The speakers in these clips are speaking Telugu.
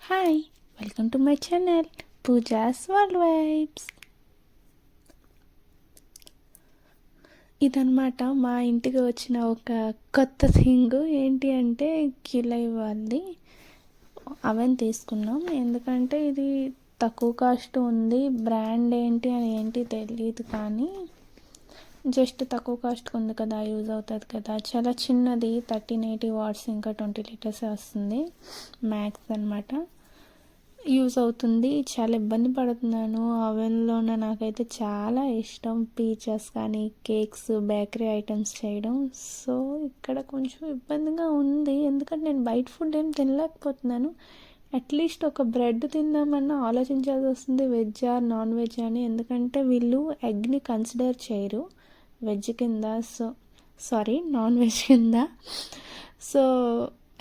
Hi, welcome to my channel pujas world vibes. ఇదన్నమాట మా ఇంటికి వచ్చిన ఒక కొత్త థింగ్. ఏంటి అంటే కిలై వాళ్ళది అవెన్ తీసుకున్నాం. ఎందుకంటే ఇది తక్కువ కాస్ట్ ఉంది. బ్రాండ్ ఏంటి అని తెలియదు, కానీ జస్ట్ తక్కువ కాస్ట్ ఉంది కదా, యూజ్ అవుతుంది కదా. చాలా చిన్నది, 1380 వాట్స్, ఇంకా 20 లీటర్స్ వస్తుంది. మ్యాక్స్ అనమాట. యూజ్ అవుతుంది. చాలా ఇబ్బంది పడుతున్నాను ఓవెన్లోనే. నాకైతే చాలా ఇష్టం పీచెస్ కానీ కేక్స్, బేకరీ ఐటమ్స్ చేయడం. సో ఇక్కడ కొంచెం ఇబ్బందిగా ఉంది, ఎందుకంటే నేను బయట ఫుడ్ ఏం తినలేకపోతున్నాను. అట్లీస్ట్ ఒక బ్రెడ్ తిందామన్నా ఆలోచించాల్సి వస్తుంది, వెజ్ ఆర్ నాన్ వెజ్ అని. ఎందుకంటే వీళ్ళు ఎగ్ని కన్సిడర్ చేయరు వెజ్ కింద, సో సారీ నాన్ వెజ్ కింద. సో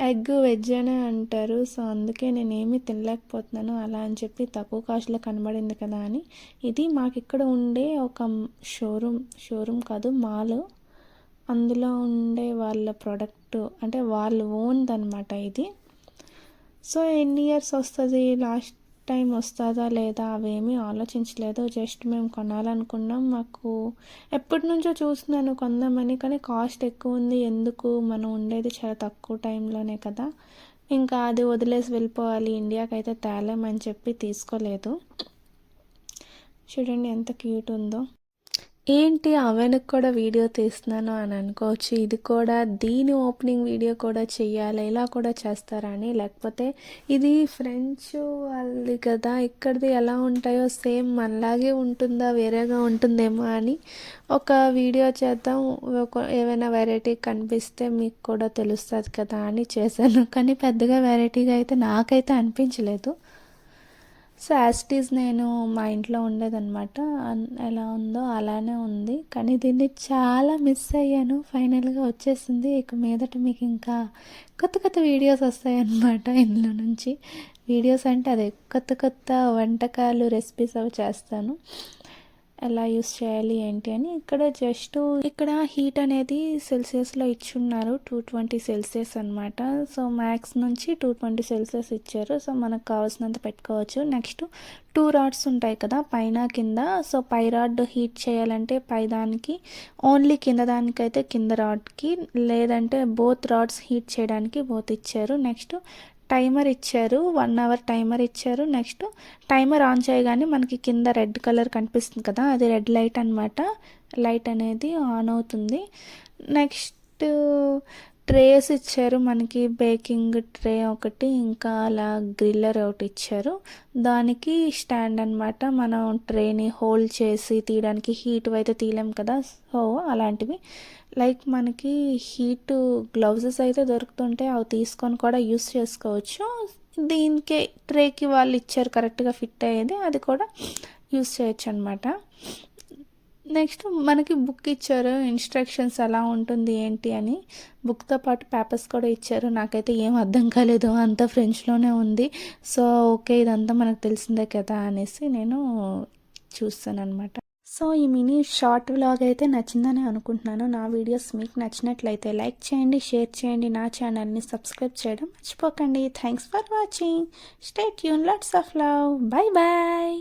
ఎగ్ వెజ్ అనే అంటారు. సో అందుకే నేనేమీ తినలేకపోతున్నాను. అలా అని చెప్పి తక్కువ కాస్ట్లో కనబడింది కదా అని ఇది మాకు ఇక్కడ ఉండే ఒక షోరూమ్ కాదు, మాల్. అందులో ఉండే వాళ్ళ ప్రోడక్ట్, అంటే వాళ్ళు ఓన్ది అనమాట ఇది. సో ఎన్ని ఇయర్స్ వస్తుంది, లాస్ట్ టైం వస్తుందా లేదా అవేమీ ఆలోచించలేదు. జస్ట్ మేము కొనాలనుకున్నాం. మాకు ఎప్పటి నుంచో చూస్తున్నాను కొందామని, కానీ కాస్ట్ ఎక్కువ ఉంది. ఎందుకు, మనం ఉండేది చాలా తక్కువ టైంలోనే కదా, ఇంకా అది వదిలేసి వెళ్ళిపోవాలి, ఇండియాకి అయితే తేలేమని చెప్పి తీసుకోలేదు. చూడండి ఎంత క్యూట్ ఉందో. ఏంటి అవెన్కి కూడా వీడియో తీస్తున్నాను అని అనుకోవచ్చు. ఇది కూడా దీని ఓపెనింగ్ వీడియో కూడా చెయ్యాలి, ఇలా కూడా చేస్తారా అని. లేకపోతే ఇది ఫ్రెంచ్ వాళ్ళది కదా, ఇక్కడిది ఎలా ఉంటాయో సేమ్ మనలాగే ఉంటుందా, వేరేగా ఉంటుందేమో అని ఒక వీడియో చేద్దాం. ఏమైనా వెరైటీ కనిపిస్తే మీకు కూడా తెలుస్తుంది కదా అని చేశాను. కానీ పెద్దగా వెరైటీగా అయితే నాకైతే అనిపించలేదు. సో యాస్టీస్ నేను మా ఇంట్లో ఉండేదన్నమాట, ఎలా ఉందో అలానే ఉంది. కానీ దీన్ని చాలా మిస్ అయ్యాను. ఫైనల్గా వచ్చేసింది. ఇక మీదట మీకు ఇంకా కొత్త కొత్త వీడియోస్ వస్తాయన్నమాట ఇందులో నుంచి. వీడియోస్ అంటే అదే కొత్త కొత్త వంటకాలు, రెసిపీస్ అవి చేస్తాను, ఎలా యూస్ చేయాలి ఏంటి అని. ఇక్కడ హీట్ అనేది సెల్సియస్లో ఇచ్చున్నారు, 220 సెల్సియస్ అనమాట. సో మ్యాక్స్ నుంచి 220 సెల్సియస్ ఇచ్చారు. సో మనకు కావాల్సినంత పెట్టుకోవచ్చు. నెక్స్ట్ 2 రాడ్స్ ఉంటాయి కదా, పైన కింద. సో పై రాడ్ హీట్ చేయాలంటే పై దానికి, ఓన్లీ కింద దానికైతే కింద రాడ్కి, లేదంటే బోత్ రాడ్స్ హీట్ చేయడానికి బోత్ ఇచ్చారు. నెక్స్ట్ టైమర్ ఇచ్చారు, 1 అవర్ టైమర్ ఇచ్చారు. నెక్స్ట్ టైమర్ ఆన్ చేయగానే మనకి కింద రెడ్ కలర్ కనిపిస్తుంది కదా, అది రెడ్ లైట్ అనమాట. లైట్ అనేది ఆన్ అవుతుంది. నెక్స్ట్ ట్రేస్ ఇచ్చారు మనకి, బేకింగ్ ట్రే ఒకటి, ఇంకా అలా గ్రిల్లర్ ఒకటి ఇచ్చారు. దానికి స్టాండ్ అనమాట, మనం ట్రేని హోల్డ్ చేసి తీయడానికి. హీట్ అయితే తీయలేం కదా, సో అలాంటివి. లైక్ మనకి హీట్ గ్లౌజెస్ అయితే దొరుకుతుంటే అవి తీసుకొని కూడా యూస్ చేసుకోవచ్చు. దీనికే ట్రేకి వాళ్ళు ఇచ్చారు కరెక్ట్గా ఫిట్ అయ్యేది, అది కూడా యూస్ చేయొచ్చు అనమాట. నెక్స్ట్ మనకి బుక్ ఇచ్చారు, ఇన్స్ట్రక్షన్స్ ఎలా ఉంటుంది ఏంటి అని. బుక్తో పాటు పేపర్స్ కూడా ఇచ్చారు. నాకైతే ఏం అర్థం కాలేదు, అంతా ఫ్రెంచ్లోనే ఉంది. సో ఓకే, ఇదంతా మనకు తెలిసిందే కదా అనేసి నేను చూస్తాను అనమాట. సో ఈ మినీ షార్ట్ వ్లాగ్ అయితే నచ్చిందని అనుకుంటున్నాను. నా వీడియోస్ మీకు నచ్చినట్లయితే లైక్ చేయండి, షేర్ చేయండి, నా ఛానల్ని సబ్స్క్రైబ్ చేయడం మర్చిపోకండి. Thanks for watching. Stay tune. Lots of love. Bye bye.